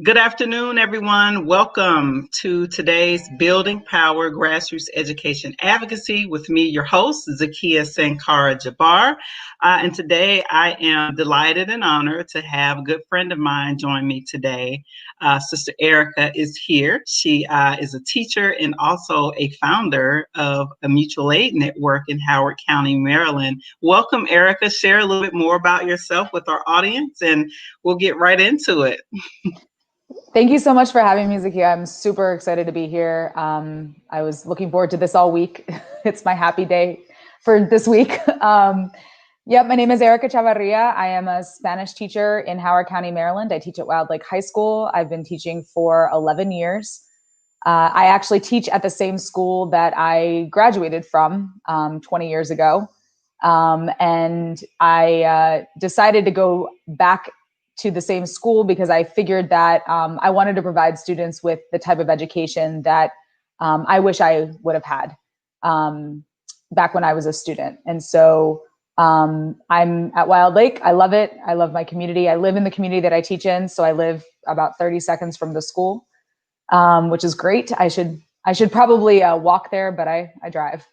Good afternoon, everyone. Welcome to today's Building Power Grassroots Education Advocacy with me, your host, Zakiya Jabbar. And today I am delighted and honored to have a good friend of mine join me today. Sister Erika is here. She is a teacher and also a founder of a mutual aid network in Howard County, Maryland. Welcome, Erika. Share a little bit more about yourself with our audience and we'll get right into it. Thank you so much for having me, Zakiya. I'm super excited to be here. I was looking forward to this all week. It's my happy day for this week. My name is Erika Chavarria. I am a Spanish teacher in Howard County, Maryland. I teach at Wild Lake High School. I've been teaching for 11 years. I actually teach at the same school that I graduated from 20 years ago. And I decided to go back to the same school because I figured that I wanted to provide students with the type of education that I wish I would have had back when I was a student. And so I'm at Wild Lake. I love it. I love my community. I live in the community that I teach in. So I live about 30 seconds from the school, which is great. I should probably walk there, but I drive.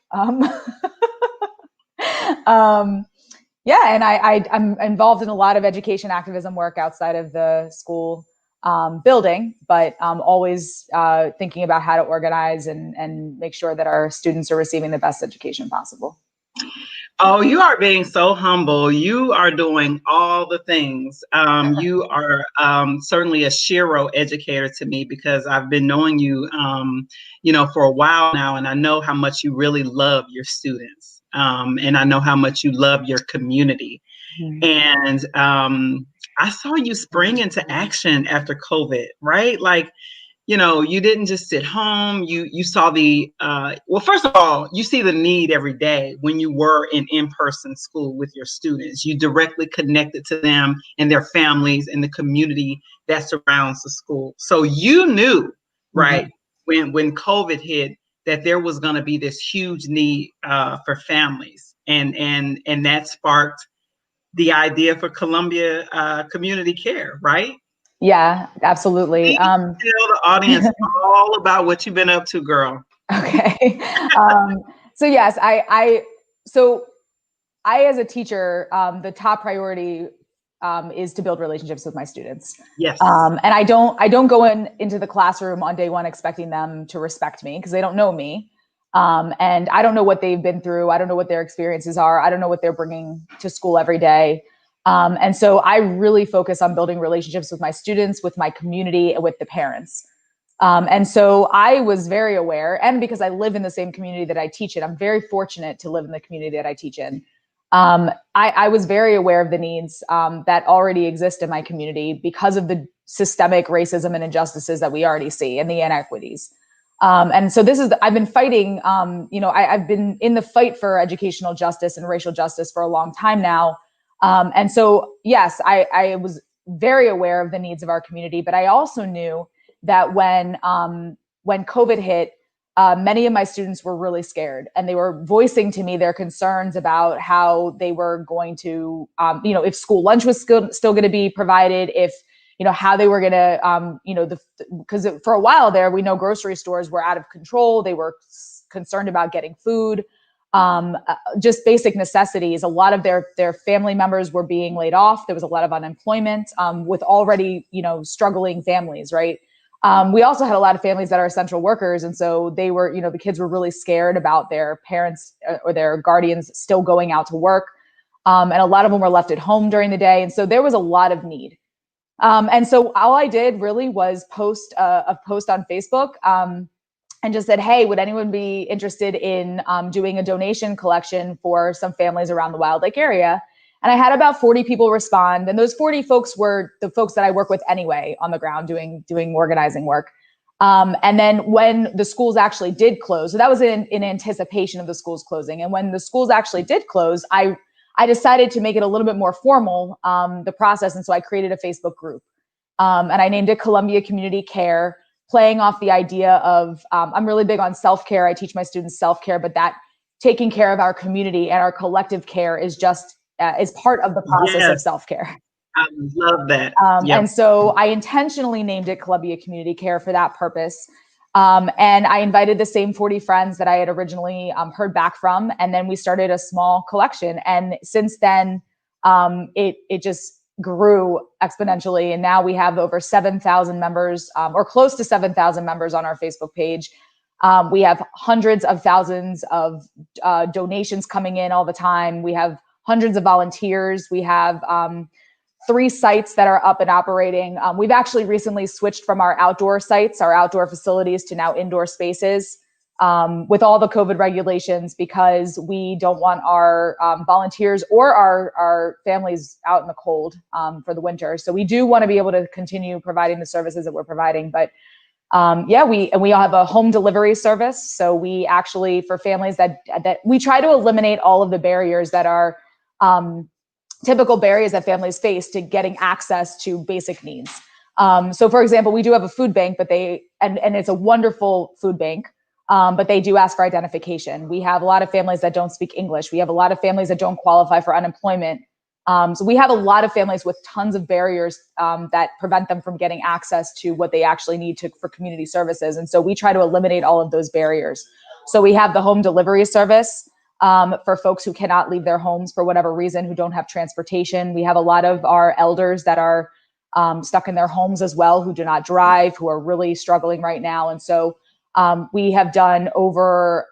And I'm involved in a lot of education activism work outside of the school building, but I'm always thinking about how to organize and make sure that our students are receiving the best education possible. Oh, you are being so humble. You are doing all the things. You are certainly a shero educator to me because I've been knowing you, for a while now, and I know how much you really love your students. And I know how much you love your community. Mm-hmm. And I saw you spring into action after COVID, right? Like, you didn't just sit home. You saw first of all, you see the need every day when you were in-person school with your students. You directly connected to them and their families and the community that surrounds the school. So you knew, right, mm-hmm. when COVID hit, that there was going to be this huge need for families, and that sparked the idea for Columbia Community Care, right? Yeah, absolutely. Tell the audience all about what you've been up to, girl. Okay. So yes, I as a teacher, the top priority is to build relationships with my students. Yes. And I don't go into the classroom on day one expecting them to respect me because they don't know me. And I don't know what they've been through. I don't know what their experiences are. I don't know what they're bringing to school every day. And so I really focus on building relationships with my students, with my community, and with the parents. And so I was very aware, and because I live in the same community that I teach in, I'm very fortunate to live in the community that I teach in. I was very aware of the needs that already exist in my community because of the systemic racism and injustices that we already see and the inequities. And so I've been fighting, I've been in the fight for educational justice and racial justice for a long time now. And so, yes, I was very aware of the needs of our community, but I also knew that when COVID hit, many of my students were really scared, and they were voicing to me their concerns about how they were going to, if school lunch was still going to be provided, if, how they were going to, because for a while there, we know grocery stores were out of control. They were concerned about getting food, just basic necessities. A lot of their family members were being laid off. There was a lot of unemployment with already, struggling families, right? We also had a lot of families that are essential workers. And so they were, the kids were really scared about their parents or their guardians still going out to work. And a lot of them were left at home during the day. And so there was a lot of need. And so all I did really was post a post on Facebook and just said, hey, would anyone be interested in doing a donation collection for some families around the Wild Lake area? And I had about 40 people respond. And those 40 folks were the folks that I work with anyway on the ground doing organizing work. And then when the schools actually did close, so that was in anticipation of the schools closing. And when the schools actually did close, I decided to make it a little bit more formal, the process. And so I created a Facebook group and I named it Columbia Community Care, playing off the idea of, I'm really big on self-care. I teach my students self-care, but that taking care of our community and our collective care is just is part of the process of self-care. I love that. Yep. And so I intentionally named it Columbia Community Care for that purpose. And I invited the same 40 friends that I had originally heard back from. And then we started a small collection. And since then, it just grew exponentially. And now we have over 7,000 members, or close to 7,000 members on our Facebook page. We have hundreds of thousands of donations coming in all the time. We have hundreds of volunteers. We have 3 sites that are up and operating. We've actually recently switched from our outdoor sites, our outdoor facilities, to now indoor spaces with all the COVID regulations, because we don't want our volunteers or our families out in the cold for the winter. So we do want to be able to continue providing the services that we're providing. But we all have a home delivery service. So we actually, for families that we try to eliminate all of the barriers that are typical barriers that families face to getting access to basic needs. So for example, we do have a food bank, but and it's a wonderful food bank, but they do ask for identification. We have a lot of families that don't speak English. We have a lot of families that don't qualify for unemployment. So we have a lot of families with tons of barriers that prevent them from getting access to what they actually need for community services. And so we try to eliminate all of those barriers. So we have the home delivery service for folks who cannot leave their homes for whatever reason, who don't have transportation. We have a lot of our elders that are stuck in their homes as well, who do not drive, who are really struggling right now. And so we have done over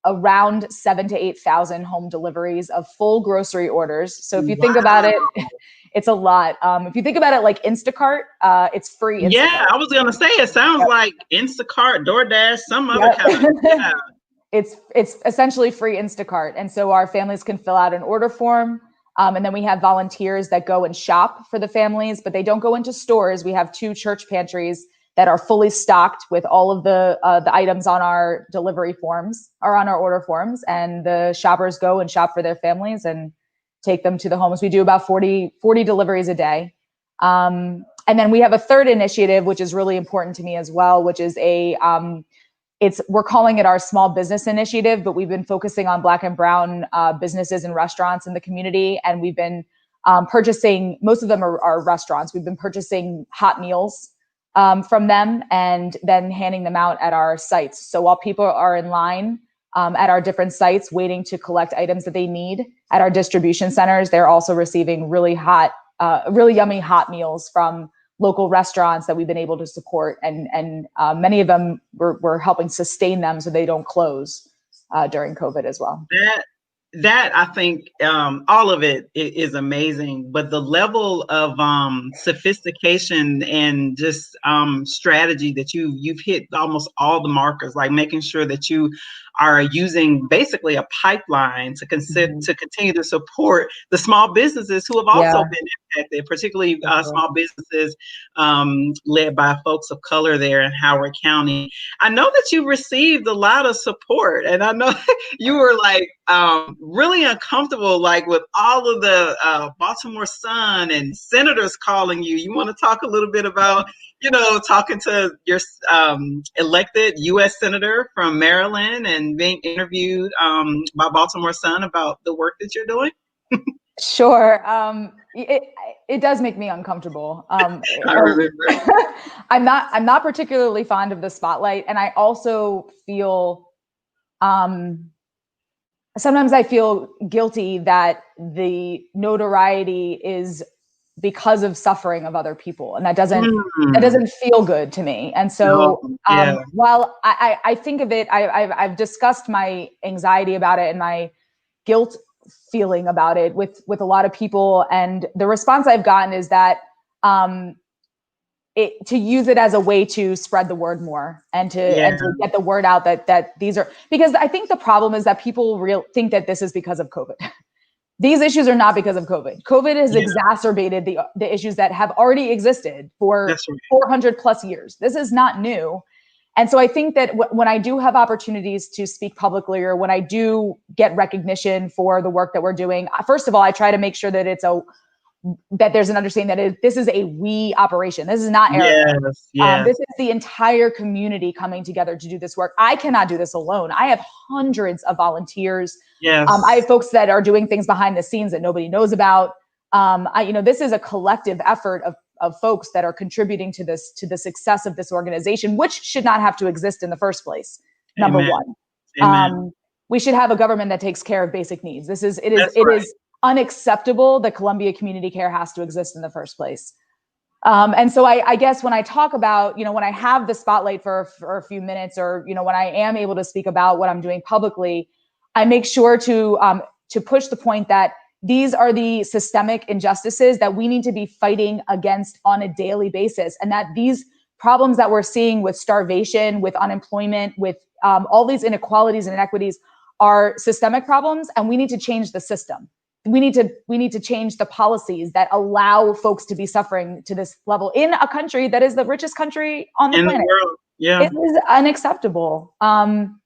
around 7,000 to 8,000 home deliveries of full grocery orders. So if you think about it, it's a lot. If you think about it like Instacart, it's free. Instacart. Yeah, I was going to say, it sounds like Instacart, DoorDash, some other kind of, yeah. It's essentially free Instacart. And so our families can fill out an order form. And then we have volunteers that go and shop for the families, but they don't go into stores. We have 2 church pantries that are fully stocked with all of the items on our delivery forms or on our order forms. And the shoppers go and shop for their families and take them to the homes. We do about 40 deliveries a day. And then we have a third initiative, which is really important to me as well, which is we're calling it our small business initiative, but we've been focusing on Black and brown businesses and restaurants in the community. And we've been purchasing, most of them are restaurants. We've been purchasing hot meals from them and then handing them out at our sites. So while people are in line at our different sites waiting to collect items that they need at our distribution centers, they're also receiving really yummy hot meals from local restaurants that we've been able to support, and many of them we're helping sustain them so they don't close during COVID as well. That I think all of it is amazing, but the level of sophistication and just strategy that you've hit almost all the markers, like making sure that you are using basically a pipeline to continue to support the small businesses who have also been impacted, particularly small businesses led by folks of color there in Howard County. I know that you received a lot of support, and I know you were like really uncomfortable, like with all of the Baltimore Sun and senators calling you. You want to talk a little bit about, talking to your elected U.S. Senator from Maryland and being interviewed by Baltimore Sun about the work that you're doing? Sure. It does make me uncomfortable. I remember. I'm not particularly fond of the spotlight, and I also feel sometimes I feel guilty that the notoriety is because of suffering of other people, and that doesn't feel good to me. And so while I think of it, I've discussed my anxiety about it and my guilt feeling about it with a lot of people, and the response I've gotten is that to use it as a way to spread the word more and to get the word out that these are, because I think the problem is that people think that this is because of COVID. These issues are not because of COVID. COVID has exacerbated the issues that have already existed for 400 plus years. This is not new. And so I think that when I do have opportunities to speak publicly, or when I do get recognition for the work that we're doing, first of all, I try to make sure that that there's an understanding that this is a we operation. This is not Erika. This is the entire community coming together to do this work. I cannot do this alone. I have hundreds of volunteers. I have folks that are doing things behind the scenes that nobody knows about. This is a collective effort of folks that are contributing to the success of this organization, which should not have to exist in the first place. Number Amen. one. Amen. We should have a government that takes care of basic needs. It is unacceptable that Columbia Community Care has to exist in the first place. And so I guess when I talk about, when I have the spotlight for a few minutes, or, when I am able to speak about what I'm doing publicly, I make sure to push the point that these are the systemic injustices that we need to be fighting against on a daily basis. And that these problems that we're seeing with starvation, with unemployment, with all these inequalities and inequities are systemic problems, and we need to change the system. We need to change the policies that allow folks to be suffering to this level in a country that is the richest country on the planet. World. Yeah. It is unacceptable. And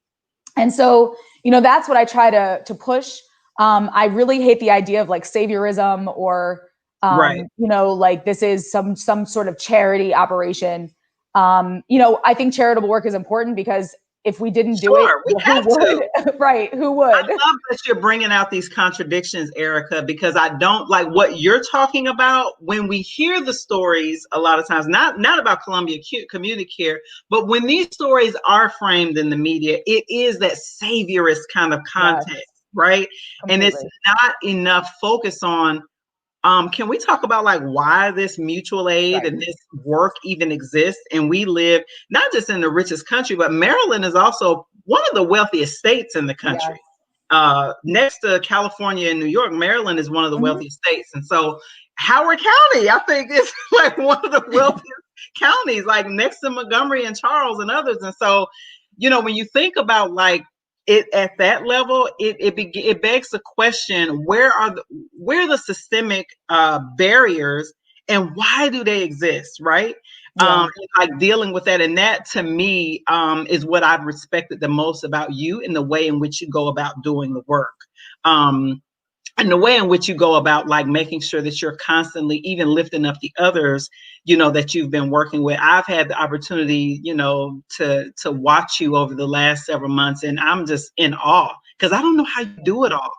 so, that's what I try to push. I really hate the idea of like saviorism or, right. Like this is some sort of charity operation. I think charitable work is important because if we didn't do it, who would? Right? Who would? I love that you're bringing out these contradictions, Erika, because I don't like what you're talking about. When we hear the stories, a lot of times, not about Columbia Community Care, but when these stories are framed in the media, it is that saviorist kind of context, yes. Right? Completely. And it's not enough focus on. Can we talk about like why this mutual aid right. and this work even exists? And we live not just in the richest country, but Maryland is also one of the wealthiest states in the country. Yes. Next to California and New York, Maryland is one of the mm-hmm. wealthiest states. And so Howard County, I think, is like one of the wealthiest counties, like next to Montgomery and Charles and others. And so, when you think about like it at that level, it begs the question: where are the systemic barriers, and why do they exist? Right? Yeah. Like dealing with that, and that to me is what I've respected the most about you, in the way in which you go about doing the work, and the way in which you go about like making sure that you're constantly even lifting up the others, that you've been working with. I've had the opportunity, to watch you over the last several months, and I'm just in awe because I don't know how you do it all.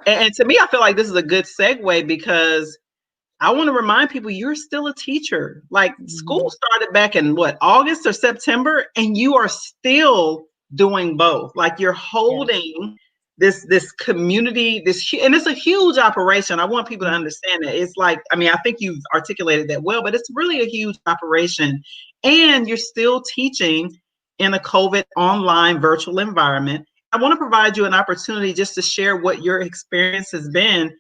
And to me, I feel like this is a good segue because I want to remind people you're still a teacher. Like mm-hmm. school started back in August or September, and you are still doing both. Like you're holding yeah. this community, and it's a huge operation. I want people to understand that. It's like, I think you've articulated that well, but it's really a huge operation. And you're still teaching in a COVID online virtual environment. I want to provide you an opportunity just to share what your experience has been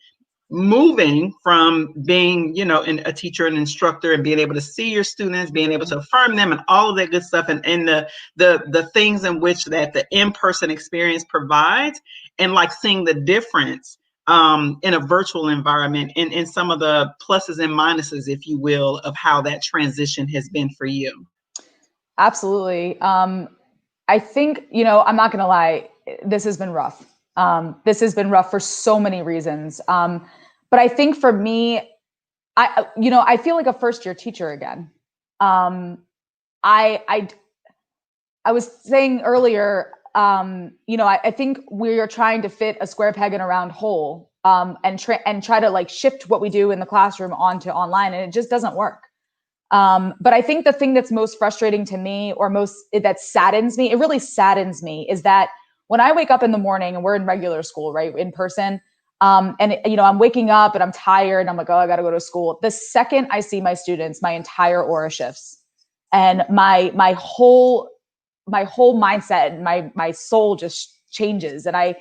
moving from being, a teacher and instructor, and being able to see your students, being able to affirm them, and all of that good stuff, and the things in which that the in-person experience provides, and like seeing the difference in a virtual environment, and some of the pluses and minuses, if you will, of how that transition has been for you. Absolutely. I think, I'm not going to lie, this has been rough. This has been rough for so many reasons. But I think for me, I feel like a first year teacher again. I was saying earlier, I think we are trying to fit a square peg in a round hole, and try to like shift what we do in the classroom onto online, and it just doesn't work. But I think the thing that's most frustrating to me, or that saddens me, it really saddens me, is that when I wake up in the morning and we're in regular school, right, in person, and I'm waking up and I'm tired and I'm like, oh, I got to go to school. The second I see my students, my entire aura shifts, and my whole mindset and my soul just changes. And I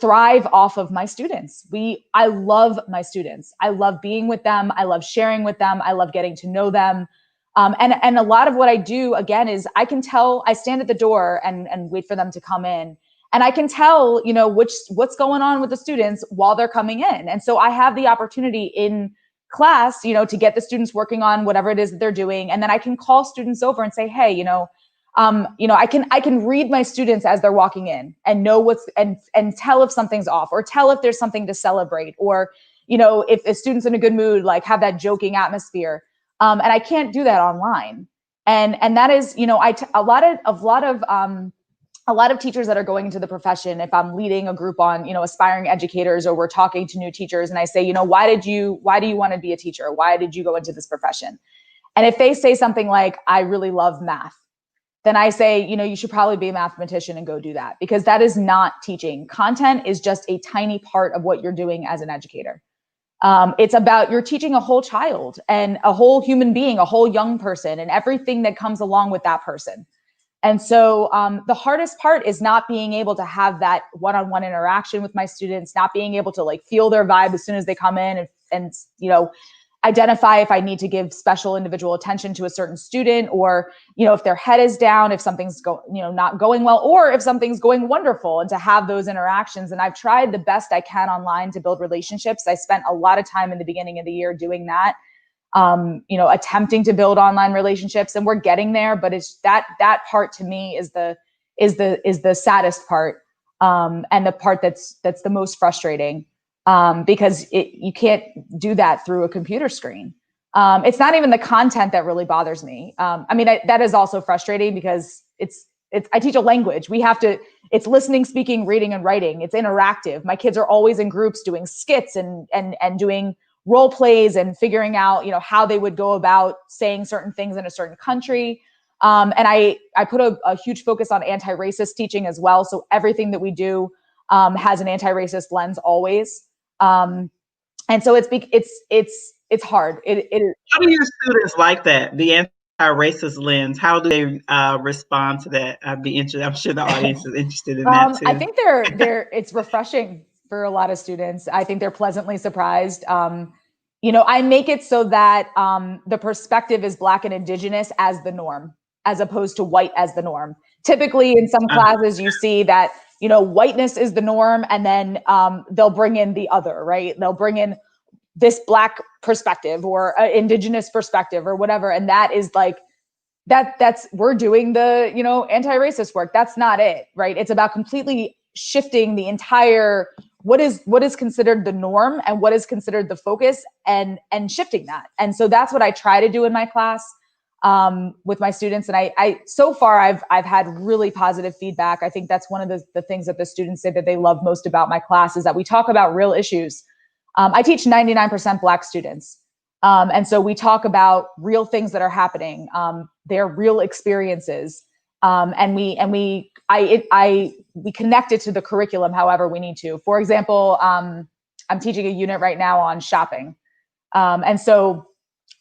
thrive off of my students. I love my students. I love being with them. I love sharing with them. I love getting to know them. And a lot of what I do, again, is I can tell. I stand at the door and wait for them to come in, and I can tell, what's going on with the students while they're coming in. And so I have the opportunity in class, to get the students working on whatever it is that they're doing, and then I can call students over and say, hey, I can read my students as they're walking in and know and tell if something's off, or tell if there's something to celebrate, or if a student's in a good mood, like have that joking atmosphere. And I can't do that online. And that is, a lot of a lot of teachers that are going into the profession, if I'm leading a group on, aspiring educators, or we're talking to new teachers, and I say, why do you want to be a teacher? Why did you go into this profession? And if they say something like, I really love math, then I say, you should probably be a mathematician and go do that, because that is not teaching. Content is just a tiny part of what you're doing as an educator. It's about, you're teaching a whole child and a whole human being, a whole young person, and everything that comes along with that person. And so the hardest part is not being able to have that one-on-one interaction with my students, not being able to feel their vibe as soon as they come in, and identify if I need to give special individual attention to a certain student, or, if their head is down, if something's not going well, or if something's going wonderful, and to have those interactions. And I've tried the best I can online to build relationships. I spent a lot of time in the beginning of the year doing that. Attempting to build online relationships, and we're getting there, but it's that part to me is the saddest part, and the part that's the most frustrating, because you can't do that through a computer screen. It's not even the content that really bothers me. That is also frustrating, because I teach a language. It's listening, speaking, reading, and writing. It's interactive. My kids are always in groups doing skits and doing role plays and figuring out, how they would go about saying certain things in a certain country. And I put a huge focus on anti-racist teaching as well. So everything that we do has an anti-racist lens always. And so it's hard. How do your students like that? The anti-racist lens. How do they respond to that? I'd be interested. I'm sure the audience is interested in that too. I think it's refreshing for a lot of students. I think they're pleasantly surprised. I make it so that the perspective is Black and Indigenous as the norm, as opposed to white as the norm. Typically in some classes, you see that, whiteness is the norm, and then they'll bring in the other, right? They'll bring in this Black perspective, or Indigenous perspective, or whatever. And that is that's we're doing the, anti-racist work. That's not it, right? It's about completely shifting the entire, what is considered the norm and what is considered the focus, and shifting that. And so that's what I try to do in my class with my students. And I so far I've had really positive feedback. I think that's one of the things that the students say that they love most about my class, is that we talk about real issues. I teach 99% Black students. And so we talk about real things that are happening, their real experiences. And we connect it to the curriculum however we need to. For example, I'm teaching a unit right now on shopping. And so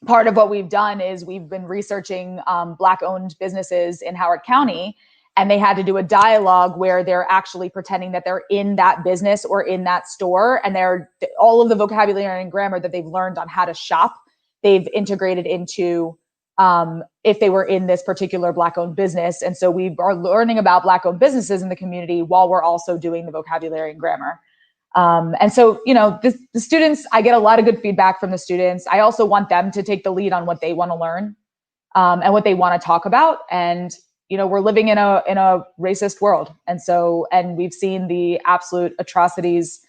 part of what we've done is we've been researching Black-owned businesses in Howard County, and they had to do a dialogue where they're actually pretending that they're in that business or in that store, and they're all of the vocabulary and grammar that they've learned on how to shop, they've integrated into if they were in this particular Black-owned business. And so we are learning about Black-owned businesses in the community while we're also doing the vocabulary and grammar. And so, the students, I get a lot of good feedback from the students. I also want them to take the lead on what they want to learn, and what they want to talk about. And, we're living in a racist world. And we've seen the absolute atrocities,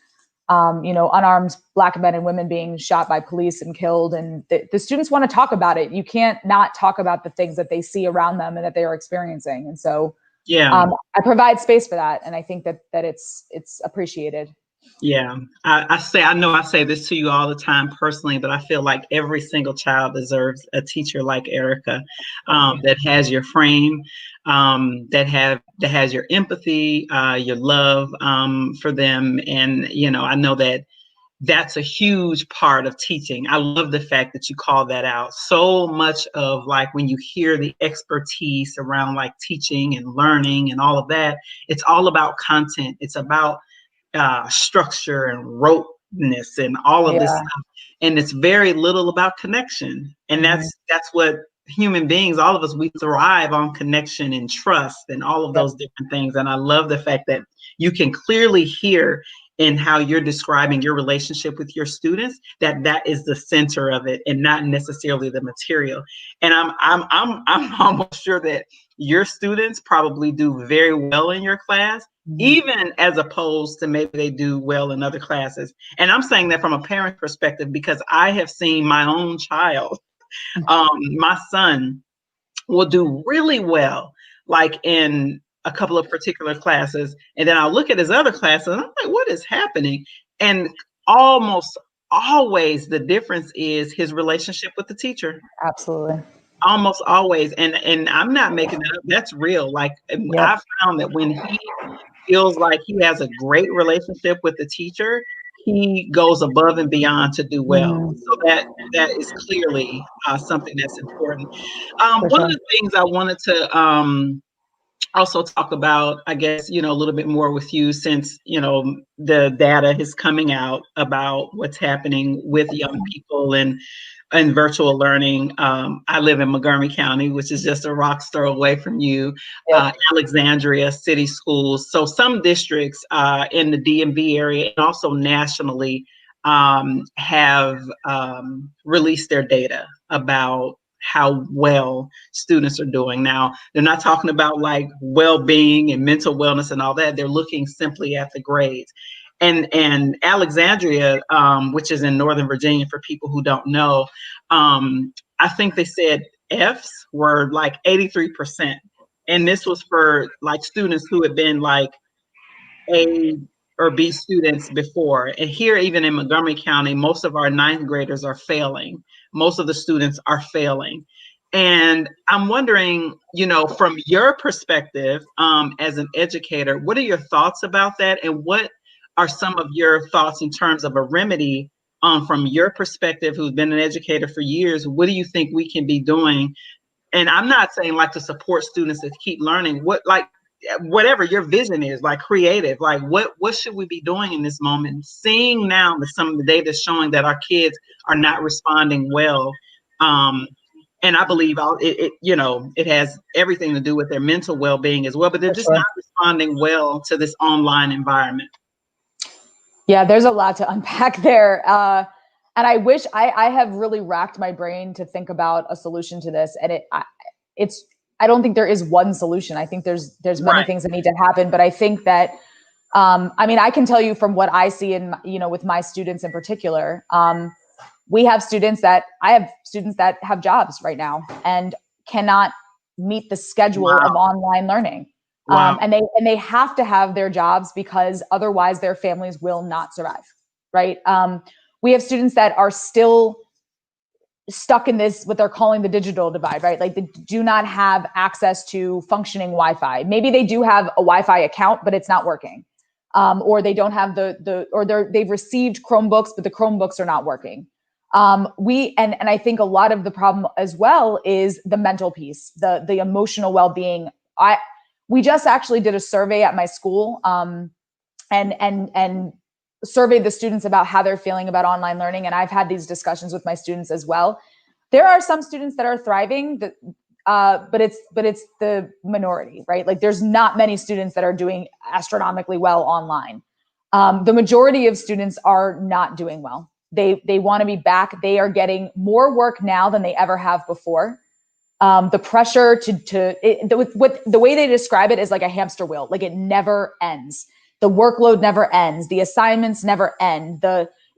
unarmed Black men and women being shot by police and killed. And the students want to talk about it. You can't not talk about the things that they see around them and that they are experiencing. And so, I provide space for that. And I think that it's appreciated. Yeah, I know I say this to you all the time personally, but I feel like every single child deserves a teacher like Erika, that has your frame, that has your empathy, your love for them. And, I know that that's a huge part of teaching. I love the fact that you call that out. So much of when you hear the expertise around teaching and learning and all of that, it's all about content. It's about structure and roteness and all of this stuff, and it's very little about connection. And that's what human beings, all of us, we thrive on connection and trust and all of those different things. And I love the fact that you can clearly hear in how you're describing your relationship with your students that is the center of it, and not necessarily the material. And I'm almost sure that your students probably do very well in your class, even as opposed to maybe they do well in other classes. And I'm saying that from a parent perspective, because I have seen my own child, my son will do really well, in a couple of particular classes, and then I'll look at his other classes and I'm like, what is happening? And almost always the difference is his relationship with the teacher. Absolutely. Almost always. And I'm not making it up. That's real. Like Yep. I found that when he feels like he has a great relationship with the teacher, he goes above and beyond to do well. Mhm. So that is clearly something that's important. For One of sure. the things I wanted to also talk about, I guess, a little bit more with you, since, the data is coming out about what's happening with young people and virtual learning. I live in Montgomery County, which is just a rock's throw away from you. Yep. Alexandria City Schools. So some districts in the DMV area and also nationally have released their data about how well students are doing. Now, they're not talking about like well-being and mental wellness and all that. They're looking simply at the grades. And Alexandria, which is in Northern Virginia, for people who don't know, I think they said Fs were like 83%. And this was for like students who had been like A or B students before. And here, even in Montgomery County, most of our ninth graders are failing. Most of the students are failing. And I'm wondering, from your perspective as an educator, what are your thoughts about that? And what are some of your thoughts in terms of a remedy from your perspective, who's been an educator for years? What do you think we can be doing? And I'm not saying like to support students to keep learning, whatever your vision is, like creative, like what should we be doing in this moment, seeing now that some of the data is showing that our kids are not responding well. And I believe it has everything to do with their mental well-being as well, but they're For just sure. not responding well to this online environment. Yeah, there's a lot to unpack there. And I wish I have really racked my brain to think about a solution to this. And I don't think there is one solution. I think there's many Right. things that need to happen, but I think that, I mean, I can tell you from what I see in, with my students in particular, I have students that have jobs right now and cannot meet the schedule of Wow. online learning. Wow. And they have to have their jobs because otherwise their families will not survive. Right. We have students that are still stuck in this, what they're calling the digital divide, right? Like they do not have access to functioning Wi-Fi. Maybe they do have a Wi-Fi account, but it's not working. Or they don't have they've received Chromebooks, but the Chromebooks are not working. And I think a lot of the problem as well is the mental piece, the emotional well-being. We just actually did a survey at my school, and surveyed the students about how they're feeling about online learning. And I've had these discussions with my students as well. There are some students that are thriving, but it's the minority, right? Like there's not many students that are doing astronomically well online. The majority of students are not doing well. They want to be back. They are getting more work now than they ever have before. The pressure the way they describe it is like a hamster wheel, like it never ends. The workload never ends. The assignments never end.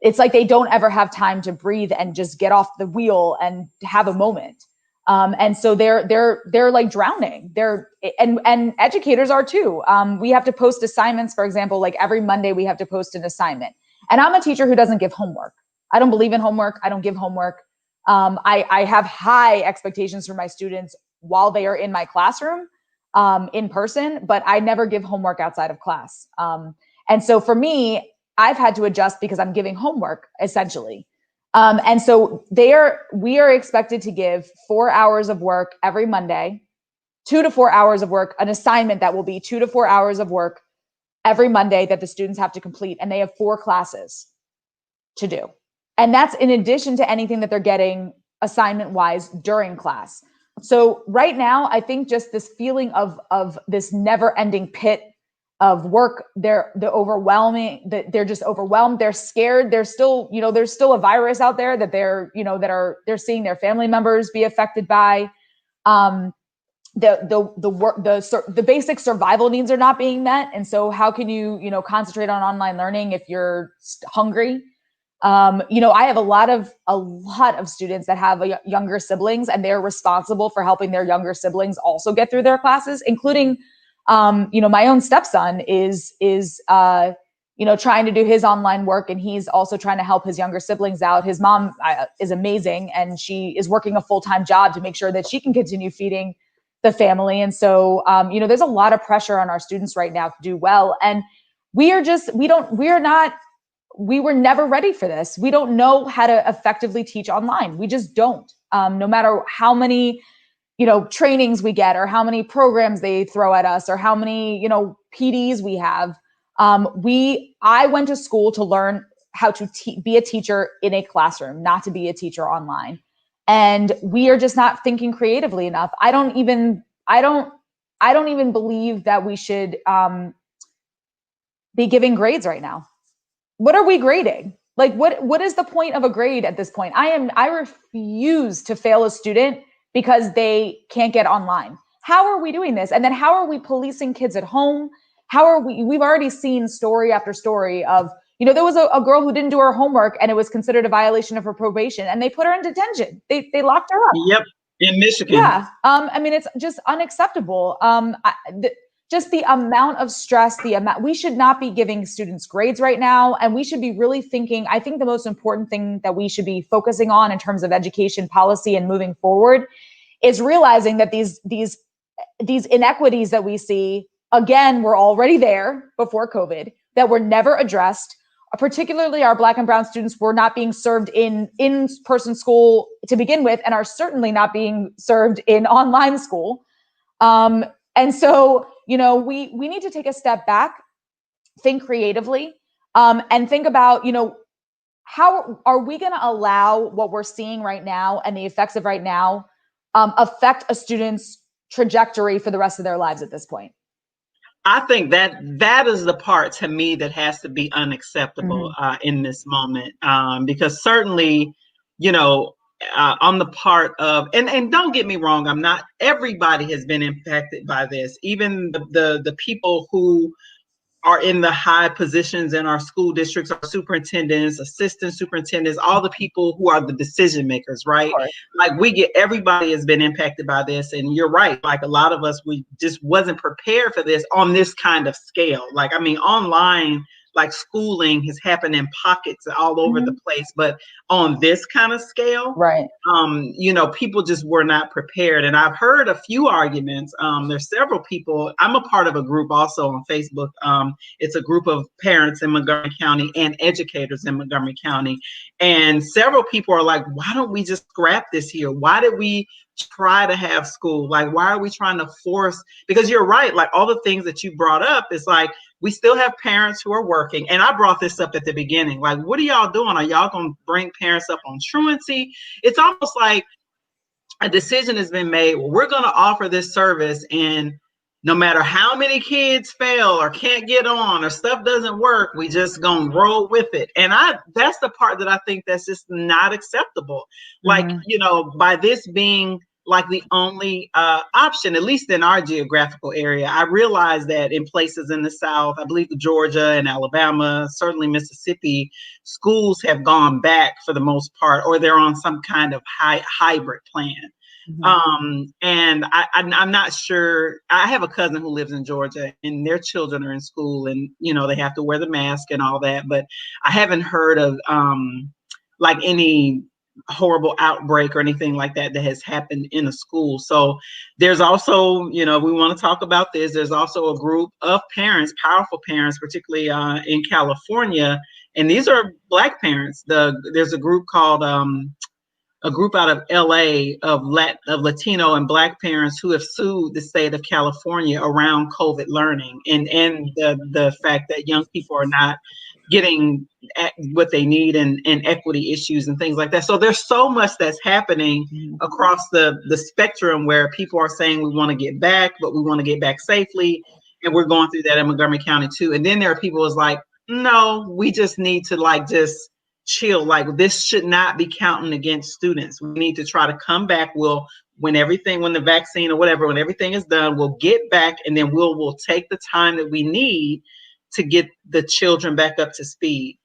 It's like they don't ever have time to breathe and just get off the wheel and have a moment. And so they're like drowning. And educators are too. We have to post assignments, for example, like every Monday we have to post an assignment. And I'm a teacher who doesn't give homework. I don't believe in homework. I don't give homework. I have high expectations for my students while they are in my classroom, in person, but I never give homework outside of class. And so for me, I've had to adjust because I'm giving homework essentially. And so we are expected to give 4 hours of work every Monday, 2 to 4 hours of work, an assignment that will be 2 to 4 hours of work every Monday that the students have to complete. And they have 4 classes to do. And that's in addition to anything that they're getting assignment wise during class. So right now, I think just this feeling of this never ending pit of work, they're overwhelming, they're just overwhelmed. They're scared. There's still a virus out there that they're seeing their family members be affected by. The basic survival needs are not being met. And so how can you concentrate on online learning if you're hungry? I have a lot of students that have younger siblings, and they're responsible for helping their younger siblings also get through their classes, including My own stepson is trying to do his online work, and he's also trying to help his younger siblings out. His mom is amazing, and she is working a full-time job to make sure that she can continue feeding the family. And so, there's a lot of pressure on our students right now to do well. And we were never ready for this. We don't know how to effectively teach online. We just don't. No matter how many trainings we get, or how many programs they throw at us, or how many, PDs we have. I went to school to learn how to be a teacher in a classroom, not to be a teacher online. And we are just not thinking creatively enough. I don't even believe that we should be giving grades right now. What are we grading? Like, what is the point of a grade at this point? I refuse to fail a student because they can't get online. How are we doing this? And then how are we policing kids at home? We've already seen story after story of, there was a girl who didn't do her homework, and it was considered a violation of her probation, and they put her in detention. They locked her up. Yep. In Michigan. Yeah. It's just unacceptable. Just the amount of stress, we should not be giving students grades right now. And we should be really thinking, I think the most important thing that we should be focusing on in terms of education policy and moving forward is realizing that these inequities that we see, again, were already there before COVID, that were never addressed. Particularly our Black and brown students were not being served in in-person school to begin with, and are certainly not being served in online school. And so, we need to take a step back, think creatively, and think about, how are we going to allow what we're seeing right now and the effects of right now affect a student's trajectory for the rest of their lives at this point? I think that is the part to me that has to be unacceptable in this moment, because certainly, on the part of, and don't get me wrong, everybody has been impacted by this, even the people who are in the high positions in our school districts, our superintendents, assistant superintendents, all the people who are the decision makers, right? Like everybody has been impacted by this. And you're right. Like a lot of us, we just wasn't prepared for this on this kind of scale. Like, online, like schooling has happened in pockets all over the place, but on this kind of scale, right? People just were not prepared. And I've heard a few arguments. There's several people. I'm a part of a group also on Facebook. It's a group of parents in Montgomery County and educators in Montgomery County. And several people are like, why don't we just scrap this here? Why did we try to have school? Like, why are we trying to force? Because you're right. Like all the things that you brought up, it's like, we still have parents who are working. And I brought this up at the beginning. Like, what are y'all doing? Are y'all going to bring parents up on truancy? It's almost like a decision has been made. Well, we're going to offer this service, and no matter how many kids fail or can't get on or stuff doesn't work, we just going to roll with it. And that's the part that I think that's just not acceptable. Like, by this being like the only option, at least in our geographical area. I realize that in places in the South, I believe Georgia and Alabama, certainly Mississippi, schools have gone back for the most part, or they're on some kind of hybrid plan. And I'm not sure. I have a cousin who lives in Georgia, and their children are in school, and they have to wear the mask and all that. But I haven't heard of like any horrible outbreak or anything like that has happened in a school. So there's also, we want to talk about this. There's also a group of parents, powerful parents, particularly in California, and these are Black parents. There's a group called a group out of LA of Latino and Black parents who have sued the state of California around COVID learning and the fact that young people are not getting what they need and equity issues and things like that. So there's so much that's happening across the spectrum where people are saying we want to get back, but we want to get back safely. And we're going through that in Montgomery County too. And then there are people who's like, no, we just need to just chill. Like this should not be counting against students. We need to try to come back. When the vaccine or whatever, when everything is done, we'll get back, and then we'll take the time that we need to get the children back up to speed.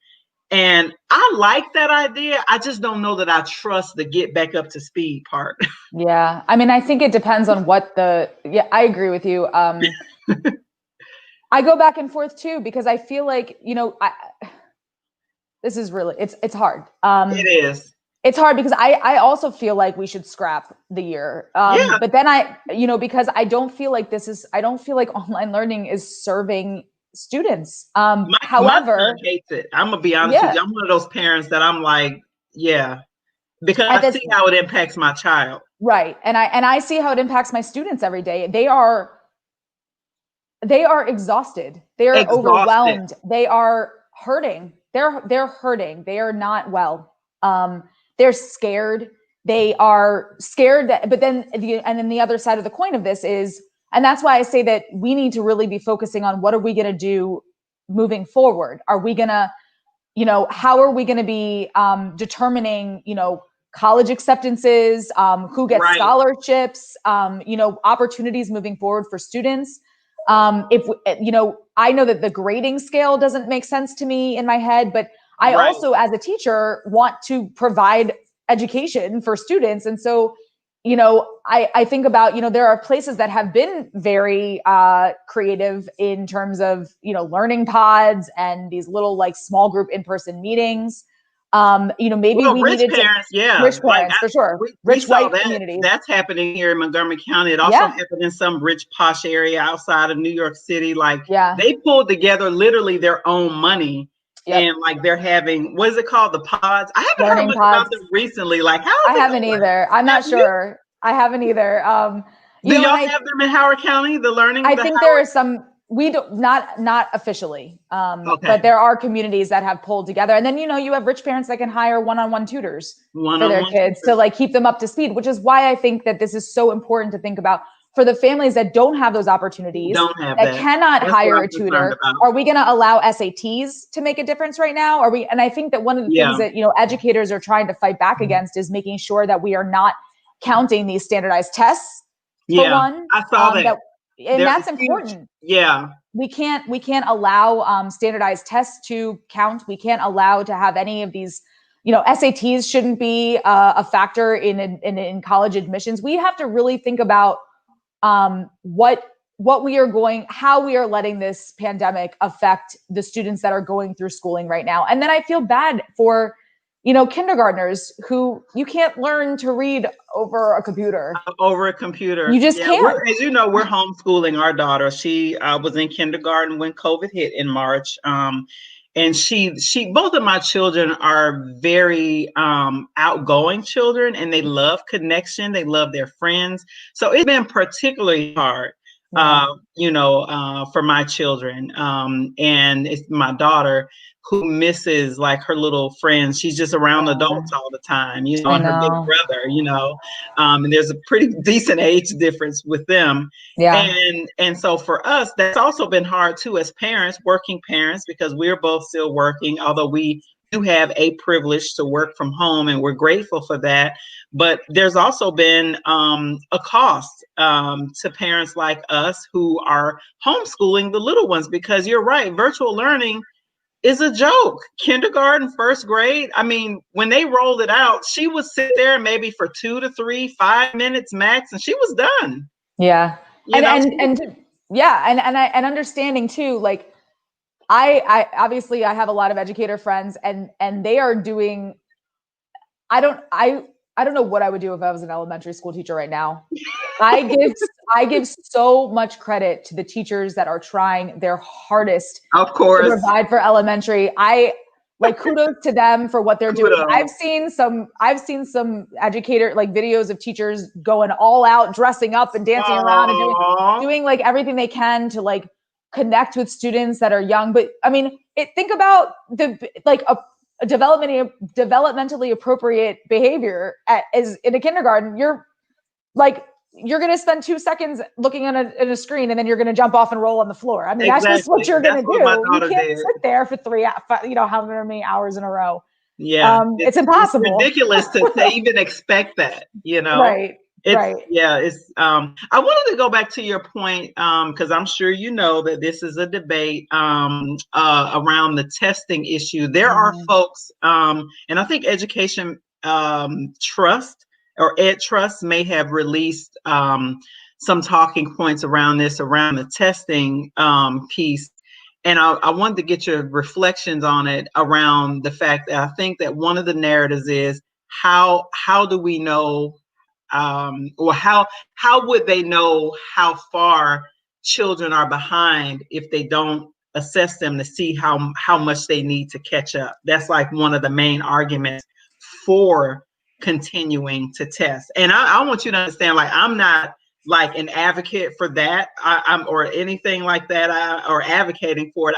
And I like that idea. I just don't know that I trust the get back up to speed part. Yeah. I mean, I think it depends on I agree with you. I go back and forth too, because I feel like, this is really, it's hard. It is. It's hard because I also feel like we should scrap the year. Yeah. But then because I don't feel like online learning is serving students. My However, son hates it. I'm gonna be honest with yeah, you. I'm one of those parents that I'm like, yeah, because at I this, see how it impacts my child. right. And I see how it impacts my students every day. They are exhausted. They are Exhausted. overwhelmed. They are hurting. They're hurting. They are not well. They're scared. They are scared that, but then the other side of the coin of this is, and that's why I say that we need to really be focusing on what are we going to do moving forward? Are we going to, how are we going to be determining, college acceptances, who gets Right. scholarships, opportunities moving forward for students. If I know that the grading scale doesn't make sense to me in my head, but I Right. also, as a teacher, want to provide education for students. And so, I think about, there are places that have been very creative in terms of, learning pods and these little like small group in-person meetings. Maybe Well, we rich needed to, parents, yeah, rich like parents for sure, we rich saw white that. communities. That's happening here in Montgomery County. It also Yeah. happened in some rich posh area outside of New York City. Like Yeah. they pulled together literally their own money, Yep. and like they're having, what is it called, the pods? I haven't heard Learning much about pods. them recently. Like, how I is it haven't going? either. I'm not Have you? sure. I haven't either. Do And y'all have them in Howard County? The learning, I the think there Howard. are some, we don't, not officially, Okay. but there are communities that have pulled together. And then, you have rich parents that can hire one-on-one tutors for their kids to like keep them up to speed, which is why I think that this is so important to think about for the families that don't have those opportunities, Don't have that that. cannot That's what hire I'm a concerned tutor. about. Are we going to allow SATs to make a difference right now? And I think that one of the things that, educators are trying to fight back against is making sure that we are not counting these standardized tests. For one, I saw that. and that's important. Yeah. We can't allow standardized tests to count. We can't allow to have any of these, SATs shouldn't be a factor in college admissions. We have to really think about how we are letting this pandemic affect the students that are going through schooling right now. And then I feel bad for, kindergartners who you can't learn to read over a computer. You just can't. As you know, we're homeschooling our daughter. She was in kindergarten when COVID hit in March. And both of my children are very outgoing children, and they love connection. They love their friends. So it's been particularly hard, for my children. And it's my daughter who misses like her little friends. She's just around adults all the time, and her big brother, and there's a pretty decent age difference with them. Yeah. And so for us, that's also been hard too, as parents, working parents, because we're both still working, although we do have a privilege to work from home, and we're grateful for that. But there's also been a cost to parents like us who are homeschooling the little ones, because you're right, virtual learning is a joke. Kindergarten, first grade. I mean, when they rolled it out, she would sit there maybe for 2 to 3, 5 minutes max, and she was done. Yeah. And understanding too, like I obviously I have a lot of educator friends, and they are doing, I don't know what I would do if I was an elementary school teacher right now. I give so much credit to the teachers that are trying their hardest of course to provide for elementary. I like kudos to them for what they're doing. I've seen some educator like videos of teachers going all out, dressing up and dancing around and doing like everything they can to like connect with students that are young. But I mean, think about a developmentally appropriate behavior as in a kindergarten. You're going to spend 2 seconds looking at a screen, and then you're going to jump off and roll on the floor. I mean, That's just what you're going to do. You can't sit there for 3, however many hours in a row. Yeah. It's impossible. It's ridiculous to even expect that, Right. I wanted to go back to your point, because I'm sure you know that this is a debate around the testing issue. There are folks, and I think Education Trust or Ed Trust may have released some talking points around this, around the testing piece. And I wanted to get your reflections on it, around the fact that I think that one of the narratives is how do we know, or how would they know how far children are behind if they don't assess them to see how much they need to catch up. That's like one of the main arguments for continuing to test. And I want you to understand, like, I'm not like an advocate for that, I'm or anything like that, or advocating for it.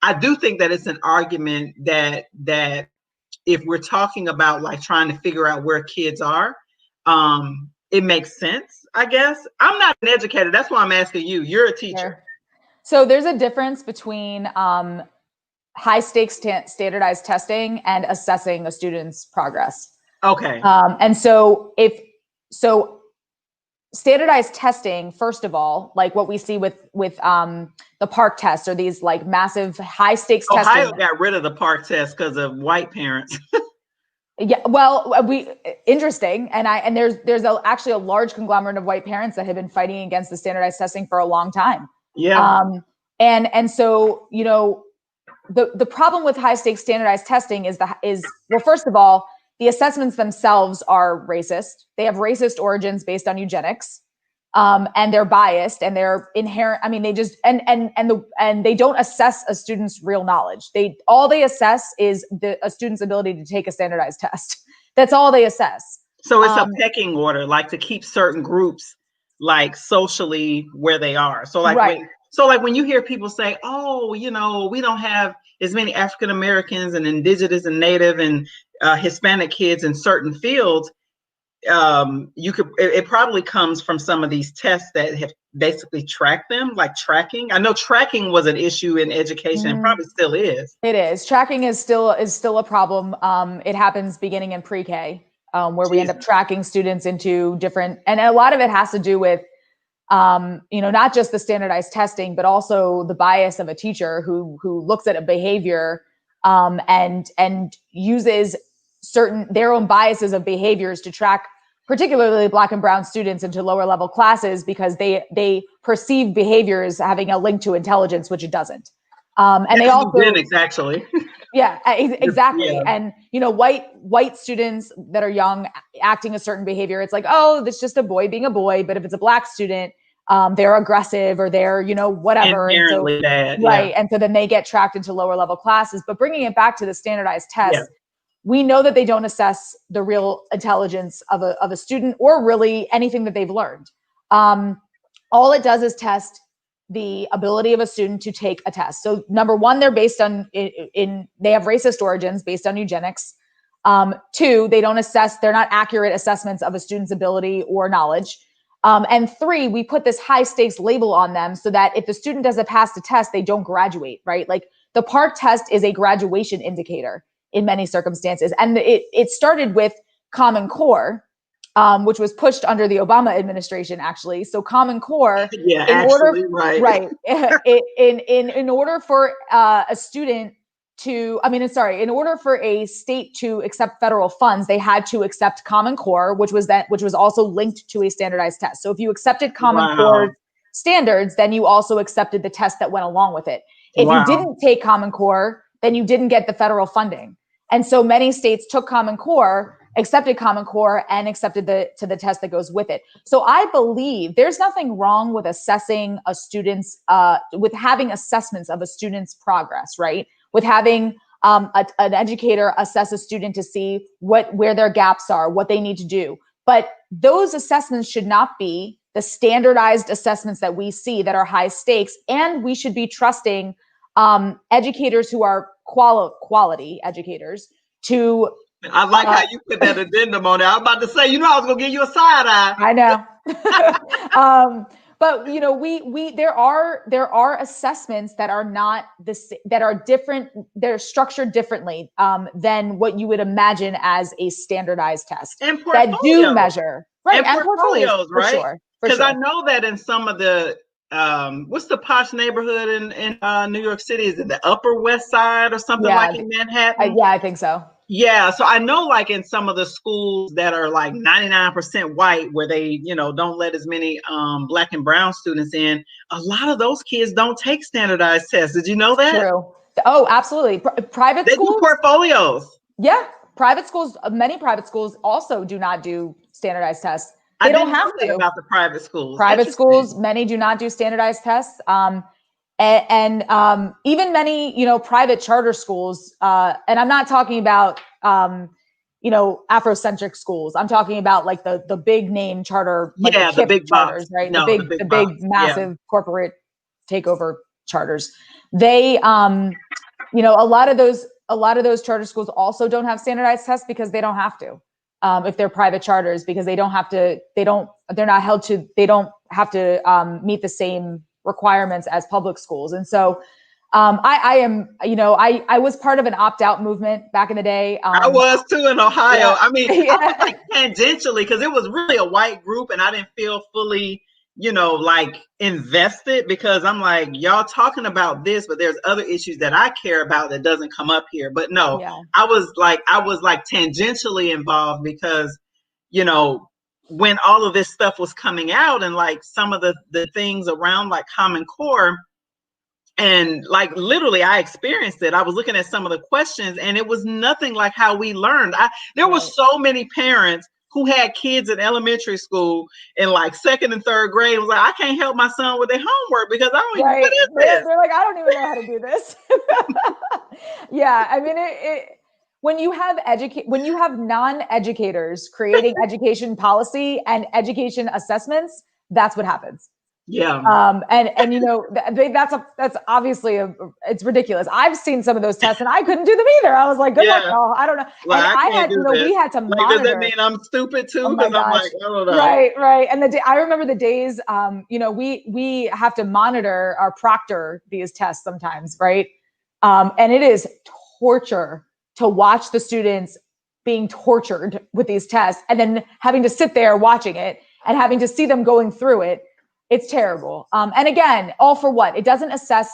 I do think that it's an argument that if we're talking about like trying to figure out where kids are, it makes sense, I guess. I'm not an educator. That's why I'm asking you. You're a teacher. Sure. So there's a difference between high stakes standardized testing and assessing a student's progress. Okay. And so standardized testing, first of all, like what we see with the PARCC test, or these like massive high stakes testing. Ohio got rid of the PARCC test because of white parents. Yeah, well, interesting, and there's actually a large conglomerate of white parents that have been fighting against the standardized testing for a long time. Yeah. And so, you know, the problem with high stakes standardized testing is well, first of all, the assessments themselves are racist. They have racist origins based on eugenics, and they're biased, and they're inherent. I mean, they just and they don't assess a student's real knowledge. All they assess is a student's ability to take a standardized test. That's all they assess. So it's a pecking order, like to keep certain groups like socially where they are. So like right. When you hear people say, "Oh, you know, we don't have as many African Americans and Indigenous and Native and Hispanic kids in certain fields," it probably comes from some of these tests that have basically tracked them, like tracking. I know tracking was an issue in education, and probably still is. It is. Tracking is still a problem. It happens beginning in pre-K, where we end up tracking students into different, and a lot of it has to do with you know, not just the standardized testing, but also the bias of a teacher who looks at a behavior and uses their own biases of behaviors to track particularly Black and brown students into lower level classes, because they perceive behaviors having a link to intelligence, which it doesn't. And they also eugenics, actually. Yeah, exactly. Yeah. And, you know, white students that are young acting a certain behavior, it's like, oh, that's just a boy being a boy. But if it's a Black student, they're aggressive, or they're, you know, whatever. Inherently bad. Right. And so then they get tracked into lower level classes. But bringing it back to the standardized test, we know that they don't assess the real intelligence of a student, or really anything that they've learned. All it does is test the ability of a student to take a test. So number one, they're based on they have racist origins based on eugenics. Two, they're not accurate assessments of a student's ability or knowledge. And three, we put this high stakes label on them so that if the student doesn't pass the test, they don't graduate, right? Like the PARCC test is a graduation indicator in many circumstances. And it started with Common Core, which was pushed under the Obama administration, actually. So Common Core, in order for a student to, in order for a state to accept federal funds, they had to accept Common Core, which was also linked to a standardized test. So if you accepted Common Core standards, then you also accepted the test that went along with it. If you didn't take Common Core, then you didn't get the federal funding. And so many states took Common Core, accepted Common Core, and accepted the test that goes with it. So I believe there's nothing wrong with assessing a student's, with having assessments of a student's progress, right? With having an educator assess a student to see where their gaps are, what they need to do. But those assessments should not be the standardized assessments that we see that are high stakes, and we should be trusting educators who are quality educators to. I like how you put that addendum on there. I'm about to say, you know, I was gonna give you a side eye. I know. But you know, there are assessments that are not that are different. They're structured differently than what you would imagine as a standardized test and that do measure, right? And portfolios, right? Sure. Because I know that in some of the what's the posh neighborhood in New York City? Is it the Upper West Side or something like in Manhattan? Yeah, I think so. Yeah, so I know like in some of the schools that are like 99% white where they, don't let as many black and brown students in, a lot of those kids don't take standardized tests. Did you know that? True. Oh, absolutely. Private They do schools. portfolios. Yeah. Private schools, many private schools also do not do standardized tests. I They don't didn't have know that to. about the private schools. Private Interesting. schools, many do not do standardized tests. Even many, private charter schools, and I'm not talking about, Afrocentric schools. I'm talking about like the big name charter, like the Yeah, the KIPP big box. charters, right? No, the The big big box. Yeah. massive corporate takeover charters. They, a lot of those charter schools also don't have standardized tests because they don't have to. If they're private charters, because they don't have to, they're not held to, they don't have to meet the same requirements as public schools. And so I was part of an opt-out movement back in the day. I was too in Ohio. Yeah, I mean, I was yeah, like tangentially because it was really a white group and I didn't feel fully, like invested because I'm like, y'all talking about this, but there's other issues that I care about that doesn't come up here. But no, yeah, I was like tangentially involved because, you know, when all of this stuff was coming out and like some of the things around like Common Core, and like literally I experienced it. I was looking at some of the questions and it was nothing like how we learned. There were right. so many parents who had kids in elementary school in like second and third grade. It was like, I can't help my son with their homework because I don't even, Right. what is this? They're like, I don't even know how to do this. Yeah. I mean, when you have non-educators creating education policy and education assessments, that's what happens. Yeah. That's obviously it's ridiculous. I've seen some of those tests and I couldn't do them either. I was like, good luck, Yeah. y'all. I don't know. Like, And I I can't had, do this. we had to Like, does that monitor. mean I'm stupid Oh too? my Because I'm gosh. like, I don't know. Right. And I remember the days, we have to monitor or proctor these tests sometimes, right? And it is torture to watch the students being tortured with these tests and then having to sit there watching it and having to see them going through it. It's terrible. And again, all for what? It doesn't assess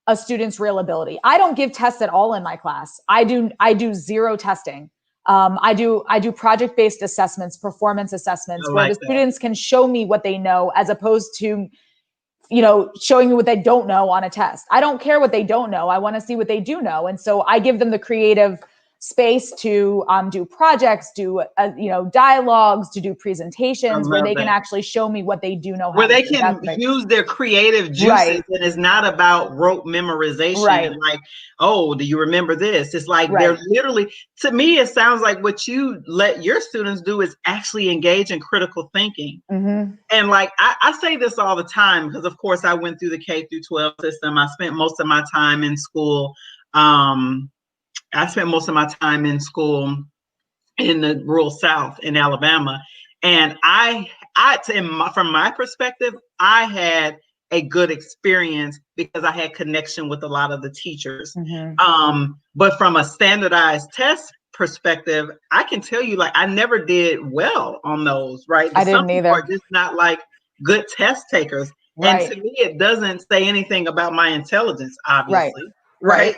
a student's real ability. I don't give tests at all in my class. I do zero testing. I do project-based assessments, performance assessments, I where like the that. students can show me what they know as opposed to, showing me what they don't know on a test. I don't care what they don't know. I want to see what they do know. And so I give them the creative space to do projects, do dialogues, to do I presentations where love they can that. actually show me what they do know how Where to they do. can use their creative juices Right, and it's not about rote memorization right, and like, oh, do you remember this? It's like they're right. literally, to me, it sounds like what you let your students do is actually engage in critical thinking. Mm-hmm. And like I say this all the time because of course I went through the K through 12 system. I spent most of my time in school. I spent most of my time in school in the rural South in Alabama. And from my perspective, I had a good experience because I had connection with a lot of the teachers. Mm-hmm. But from a standardized test perspective, I can tell you, like, I never did well on those, right? I Some didn't people are either. just not like good test takers. And Right, to me, it doesn't say anything about my intelligence, right, obviously, right. right?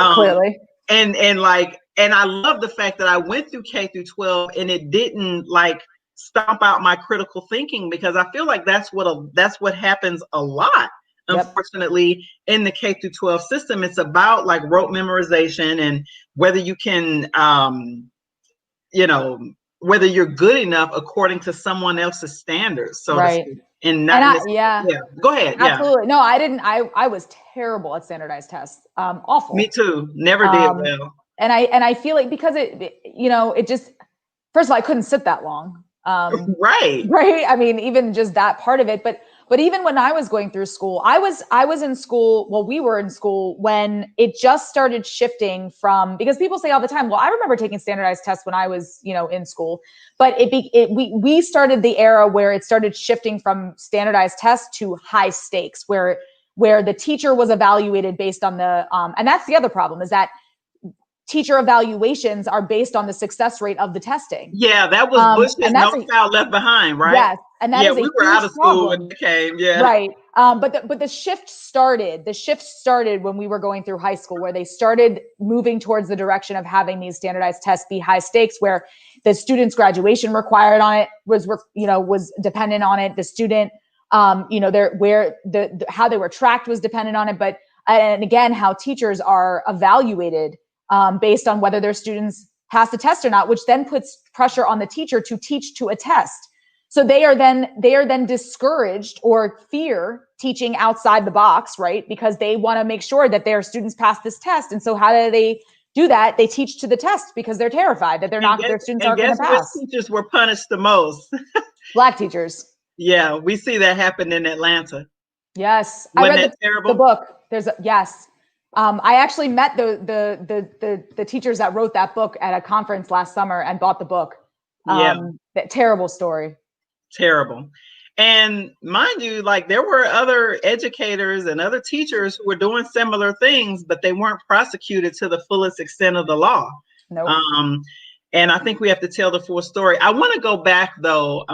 Um, Clearly. and I love the fact that I went through K through 12 and it didn't like stomp out my critical thinking because I feel like that's what happens a lot. Yep. Unfortunately, in the K through 12 system, it's about like rote memorization and whether you can, whether you're good enough according to someone else's standards, so to Right. speak, and And not necessarily. yeah, Yeah, go ahead. Yeah, absolutely. No, I didn't. I was terrible at standardized tests. me Awful. too. Never did Um, well. and I feel like because it just, first of all, I couldn't sit that long. Right. Right. I mean, even just that part of it, but even when I was going through school, I was in school. Well, we were in school when it just started shifting from, because people say all the time, well, I remember taking standardized tests when I was, in school, but we started the era where it started shifting from standardized tests to high stakes, where the teacher was evaluated based on and that's the other problem, is that teacher evaluations are based on the success rate of the testing. Yeah, that was Bush's And No that's Child Left Behind, right? yes, And that Yeah, is a we were huge out of school when problem. it came. Yeah. Right. But the shift started when we were going through high school, where they started moving towards the direction of having these standardized tests be high stakes, where the student's graduation required on it was dependent on it. The student, how they were tracked was dependent on it. But, and again, how teachers are evaluated based on whether their students pass the test or not, which then puts pressure on the teacher to teach to a test. So they are then discouraged or fear teaching outside the box, right? Because they want to make sure that their students pass this test. And so how do they do that? They teach to the test because they're terrified that their students aren't going to Which pass. teachers were punished the most? Black teachers. Yeah, we see that happen in Atlanta. Yes, Wasn't I read that terrible? the book. Yes. I actually met the teachers that wrote that book at a conference last summer and bought the book. Yeah. That terrible story. Terrible. And mind you, like there were other educators and other teachers who were doing similar things, but they weren't prosecuted to the fullest extent of the law. Nope. And I think we have to tell the full story. I want to go back though,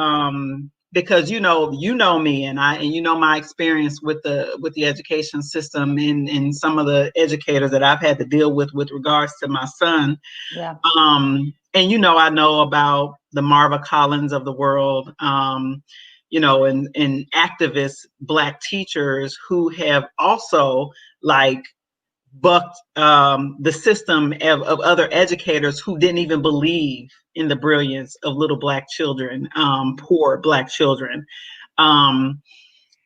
because you know me and you know my experience with the education system and some of the educators that I've had to deal with regards to my son. Yeah. And I know about the Marva Collins of the world, and activist Black teachers who have also like bucked the system of other educators who didn't even believe in the brilliance of little Black children, poor Black children.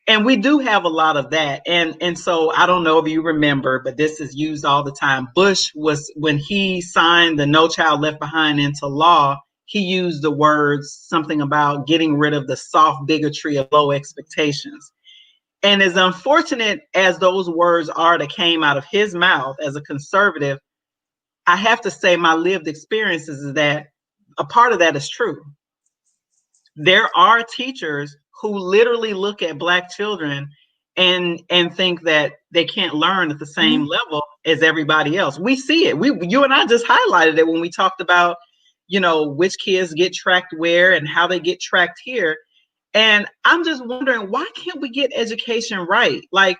And we do have a lot of that. And so I don't know if you remember, but this is used all the time. Bush was, when he signed the No Child Left Behind into law, he used the words something about getting rid of the soft bigotry of low expectations. And as unfortunate as those words are that came out of his mouth as a conservative, I have to say my lived experiences is that a part of that is true. There are teachers who literally look at Black children and think that they can't learn at the same level as everybody else. We see it. You and I just highlighted it when we talked about, which kids get tracked where and how they get tracked here. And I'm just wondering, why can't we get education right? Like,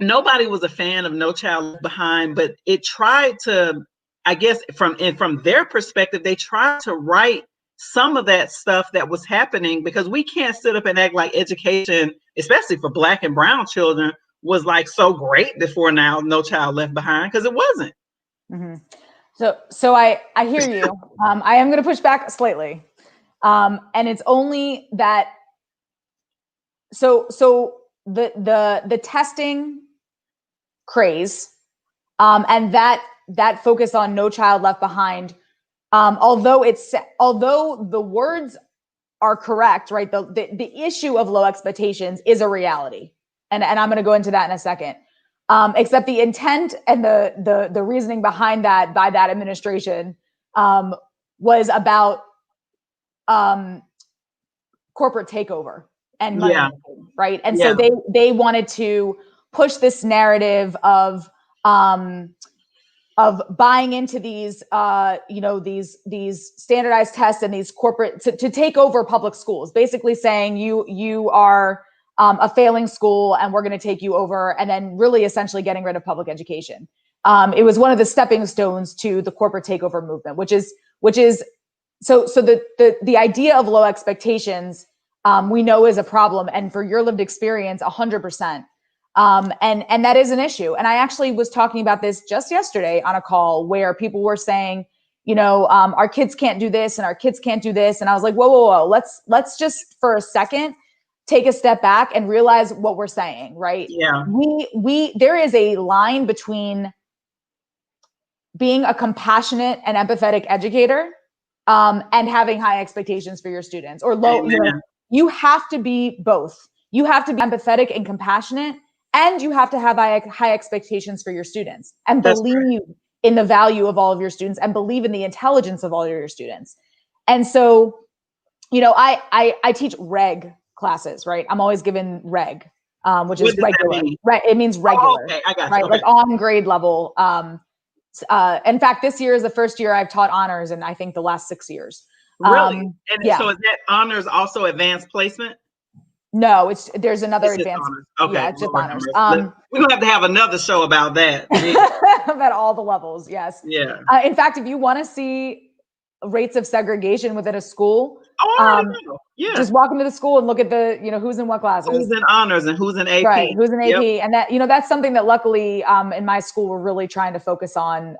nobody was a fan of No Child Left Behind, but it tried to, I guess, from their perspective, they tried to right some of that stuff that was happening, because we can't sit up and act like education, especially for Black and brown children, was like so great before now, No Child Left Behind, because it wasn't. Mm-hmm. So I hear you. I am going to push back slightly. And it's only that, so the testing craze, and that focus on No Child Left Behind, although the words are correct, right? The issue of low expectations is a reality. And I'm going to go into that in a second. Except the intent and the reasoning behind that by that administration was about corporate takeover and money making, right? And so they wanted to push this narrative of buying into these these standardized tests and these corporate to take over public schools, basically saying you are a failing school and we're going to take you over, and then really essentially getting rid of public education. It was one of the stepping stones to the corporate takeover movement, which is so the idea of low expectations, we know is a problem, and for your lived experience, 100%. And that is an issue. And I actually was talking about this just yesterday on a call where people were saying, our kids can't do this and our kids can't do this. And I was like, whoa. Let's just for a second take a step back and realize what we're saying, right? Yeah. There is a line between being a compassionate and empathetic educator, and having high expectations for your students, or low. You have to be both. You have to be empathetic and compassionate, and you have to have high expectations for your students, and believe in the value of all of your students, and believe in the intelligence of all of your students. And so, I teach reg classes, right? I'm always given reg, which is regular. Right? It means regular. Oh, okay. I got you. Right? Okay. Like on grade level. In fact, this year is the first year I've taught honors in, I think, the last 6 years. Really? And Yeah. so is that honors also advanced placement? No, there's another It's just advanced. honors. Okay, Yeah, it's just Lord have honors. mercy. We're gonna have to have another show about that. Jeez. About all the levels. Yes. Yeah. In fact, if you want to see rates of segregation within a school, Oh, I already know. Yeah. just walk into the school and look at the, who's in what classes. Who's in honors and who's in AP. Right. Who's in AP. Yep. And that, that's something that luckily in my school, we're really trying to focus on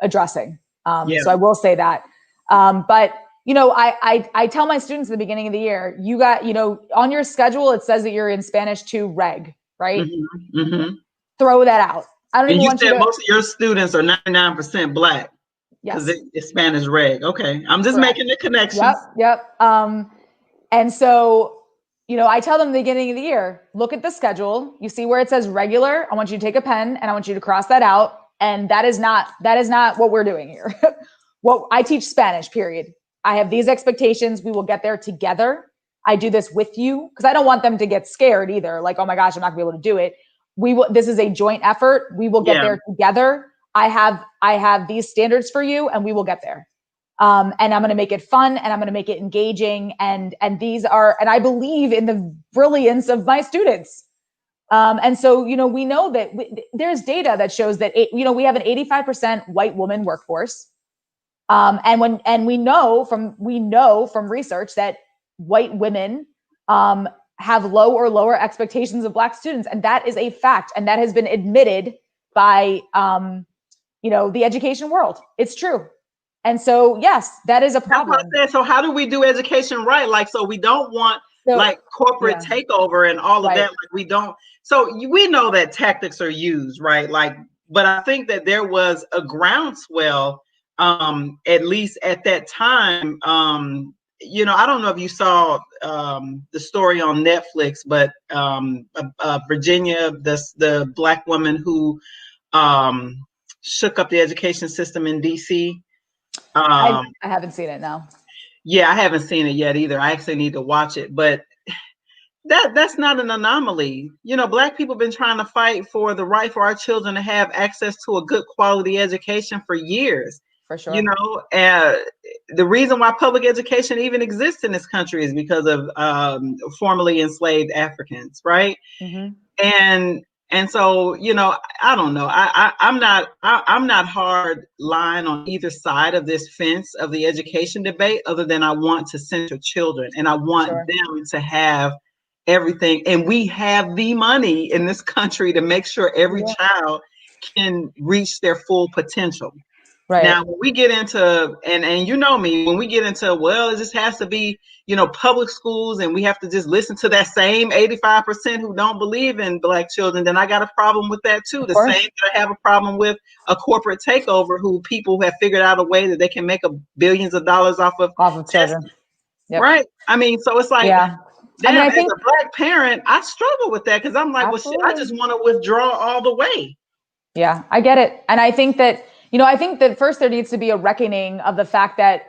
addressing. So I will say that. But, I tell my students at the beginning of the year, you got, on your schedule, it says that you're in Spanish 2 reg, right? Mm-hmm. Mm-hmm. Throw that out. I don't And even you want you said to. most of your students are 99% Black. Yes. Because it's Spanish reg. Okay. I'm just making the connections. Yep. And so, I tell them at the beginning of the year, look at the schedule. You see where it says regular. I want you to take a pen and I want you to cross that out. And that is not what we're doing here. Well, I teach Spanish, period. I have these expectations. We will get there together. I do this with you because I don't want them to get scared either. Like, oh my gosh, I'm not gonna be able to do it. This is a joint effort. We will get there together. I have these standards for you and we will get there. And I'm going to make it fun and I'm going to make it engaging. And I believe in the brilliance of my students. And so, we know that there's data that shows that, we have an 85% white woman workforce. And we know from research that white women, have low or lower expectations of Black students. And that is a fact. And that has been admitted by, the education world. It's true. And so, yes, that is a problem. So how do we do education right? Like, so we don't want corporate takeover and all of that. Like we don't. So we know that tactics are used, right? Like, but I think that there was a groundswell, at least at that time. I don't know if you saw the story on Netflix, but Virginia, the Black woman who shook up the education system in DC. I haven't seen it now. Yeah, I haven't seen it yet either. I actually need to watch it, but that's not an anomaly. Black people have been trying to fight for the right for our children to have access to a good quality education for years. For sure. The reason why public education even exists in this country is because of formerly enslaved Africans, right? Mm-hmm. And so, I don't know. I'm not hard line on either side of this fence of the education debate, other than I want to center children and I want them to have everything. And we have the money in this country to make sure every child can reach their full potential. Right. Now, when we get into, and me, when we get into, well, it just has to be, public schools and we have to just listen to that same 85% who don't believe in Black children, then I got a problem with that too. The same that I have a problem with a corporate takeover who people have figured out a way that they can make billions of dollars off of children. Yep. Right. I mean, so it's like, damn, I think, as a Black parent, I struggle with that because I'm like, well, shit, I just want to withdraw all the way. Yeah, I get it. And I think that, I think that first there needs to be a reckoning of the fact that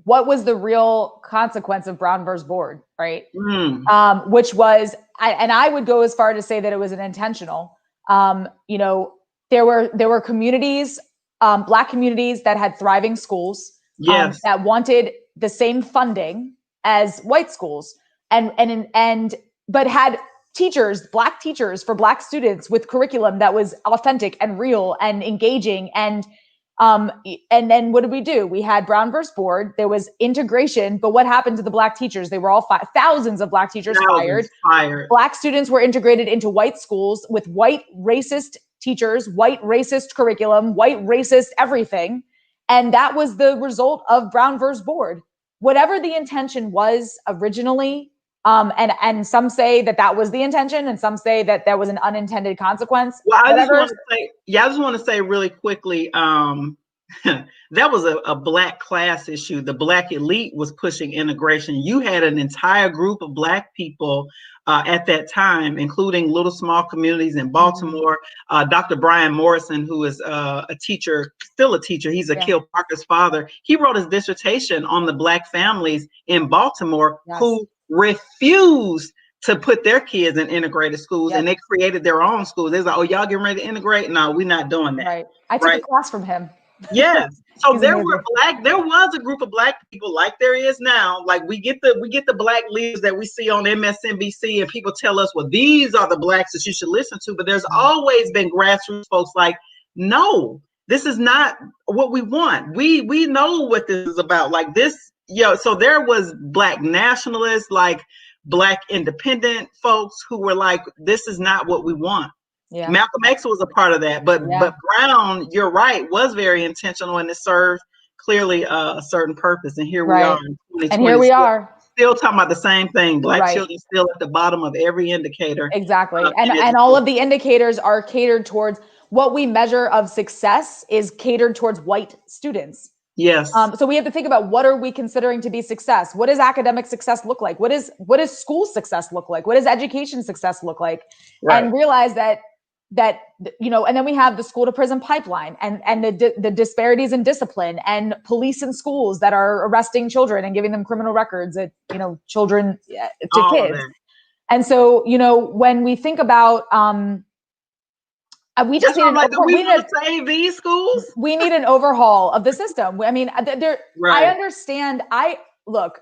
what was the real consequence of Brown versus Board, right? Which was, I would go as far to say that it was an intentional. There were communities, Black communities that had thriving schools, that wanted the same funding as white schools, but had teachers, Black teachers for Black students with curriculum that was authentic and real and engaging. And then what did we do? We had Brown versus Board. There was integration, but what happened to the Black teachers? They were all thousands of Black teachers fired. Black students were integrated into white schools with white racist teachers, white racist curriculum, white racist everything. And that was the result of Brown versus Board. Whatever the intention was originally, and some say that was the intention, and some say that there was an unintended consequence. Well, I just want to say really quickly, that was a Black class issue. The Black elite was pushing integration. You had an entire group of Black people at that time, including little small communities in Baltimore. Dr. Brian Morrison, who is a teacher, still a teacher, he's Akil Parker's father. He wrote his dissertation on the Black families in Baltimore who refused to put their kids in integrated schools, and they created their own schools. They're like, oh, y'all getting ready to integrate? No, we're not doing that. Right. I took a class from him. Yes. So He's there amazing. there was a group of Black people like there is now. Like we get the Black leaders that we see on MSNBC, and people tell us, well, these are the Blacks that you should listen to. But there's always been grassroots folks like, no, this is not what we want. We know what this is about. Like this, so there was Black nationalists, like Black independent folks who were like, this is not what we want. Yeah. Malcolm X was a part of that, but Yeah. Brown, you're right, was very intentional, and it served clearly a certain purpose. And here we are in 2020, And here we are. still talking about the same thing. Black Right. children still at the bottom of every indicator. Exactly. And all of the indicators are catered towards what we measure of success is catered towards white students. Yes. So we have to think about, what are we considering to be success? What does academic success look like? What is school success look like? What does education success look like? Right. And realize that and then we have the school to prison pipeline and the disparities in discipline, and police in schools that are arresting children and giving them criminal records at children to all kids. And so when we think about we just need to save these schools. We need an overhaul of the system. I mean, I understand. Look,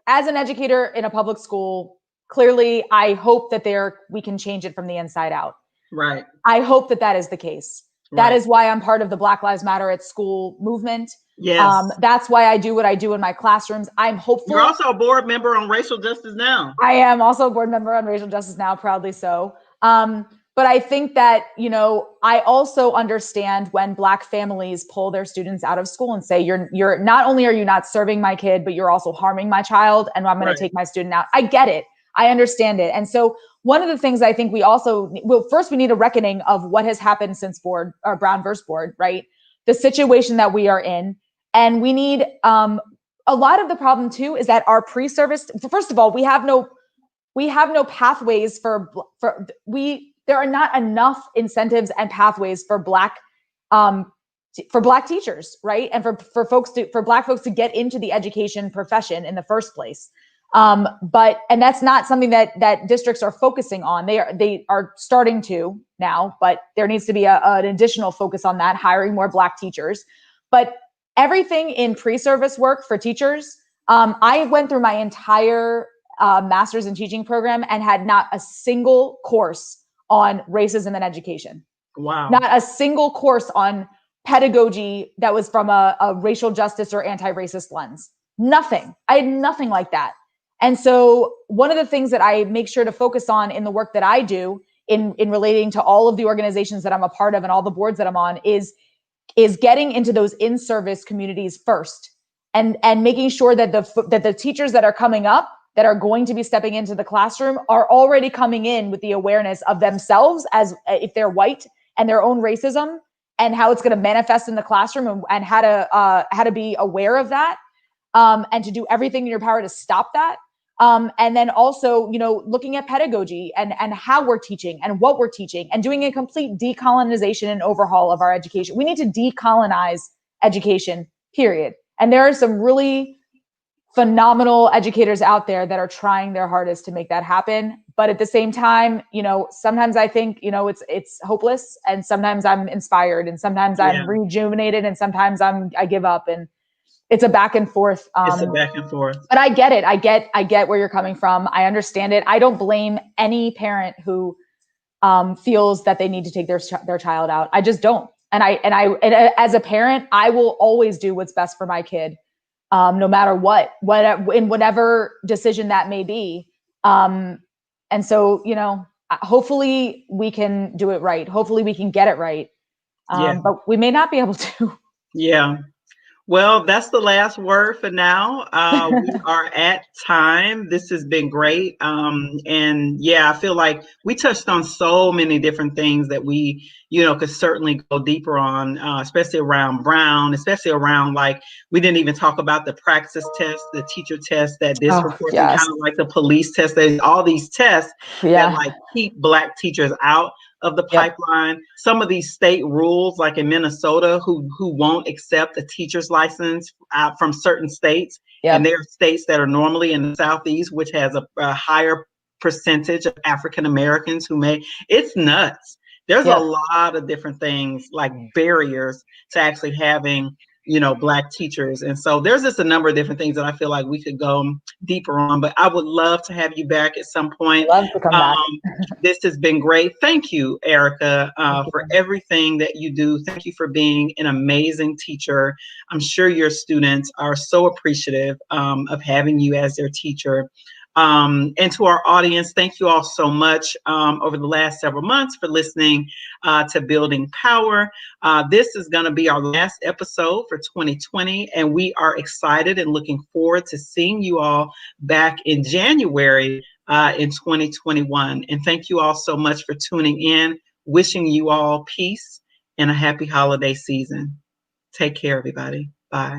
as an educator in a public school, clearly, I hope that we can change it from the inside out. Right. I hope that is the case. That is why I'm part of the Black Lives Matter at School movement. Yes. That's why I do what I do in my classrooms. I'm hopeful. You're also a board member on Racial Justice Now. I am also a board member on Racial Justice Now, proudly so. But I think that, I also understand when Black families pull their students out of school and say, you're not only are you not serving my kid, but you're also harming my child, and I'm going to take my student out. I get it. I understand it. And so one of the things I think first we need a reckoning of what has happened since Brown versus Board, right? The situation that we are in. And we need, a lot of the problem too, is that our pre-service, first of all, we have no pathways there are not enough incentives and pathways for Black teachers, right? And for Black folks to get into the education profession in the first place. And that's not something that districts are focusing on. They are starting to now, but there needs to be an additional focus on that, hiring more Black teachers. But everything in pre-service work for teachers, I went through my entire master's in teaching program and had not a single course on racism in education. Wow. Not a single course on pedagogy that was from a racial justice or anti-racist lens. Nothing. I had nothing like that. And so one of the things that I make sure to focus on in the work that I do in relating to all of the organizations that I'm a part of and all the boards that I'm on is getting into those in-service communities first, and making sure that the teachers that are coming up, that are going to be stepping into the classroom, are already coming in with the awareness of themselves as if they're white, and their own racism, and how it's going to manifest in the classroom, and how to be aware of that, and to do everything in your power to stop that. And then also, looking at pedagogy and how we're teaching and what we're teaching, and doing a complete decolonization and overhaul of our education. We need to decolonize education, period. And there are some really phenomenal educators out there that are trying their hardest to make that happen. But at the same time, sometimes I think, it's hopeless, and sometimes I'm inspired, and sometimes I'm rejuvenated, and sometimes I give up, and it's a back and forth. It's a back and forth. But I get it. I get where you're coming from. I understand it. I don't blame any parent who feels that they need to take their child out. I just don't. And as a parent, I will always do what's best for my kid, no matter in whatever decision that may be. And so, hopefully we can do it right. Hopefully we can get it right. But we may not be able to. Yeah. Well, that's the last word for now. We are at time. This has been great. And I feel like we touched on so many different things that we, could certainly go deeper on, especially around Brown, especially around, like, we didn't even talk about the praxis test, the teacher test, that disproportionate, kind of like the police test. There's all these tests that like keep Black teachers out of the pipeline. Some of these state rules, like in Minnesota, who won't accept a teacher's license out from certain states. And there are states that are normally in the Southeast, which has a higher percentage of African Americans who it's nuts There's a Yep. lot of different things like barriers to actually having, Black teachers. And so there's just a number of different things that I feel like we could go deeper on, but I would love to have you back at some point. Love to come back. This has been great. Thank you, Erika, Thank for you. everything that you do. Thank you for being an amazing teacher. I'm sure your students are so appreciative of having you as their teacher. And to our audience, thank you all so much over the last several months for listening to Building Power. This is going to be our last episode for 2020, and we are excited and looking forward to seeing you all back in January in 2021. And thank you all so much for tuning in. Wishing you all peace and a happy holiday season. Take care, everybody. Bye.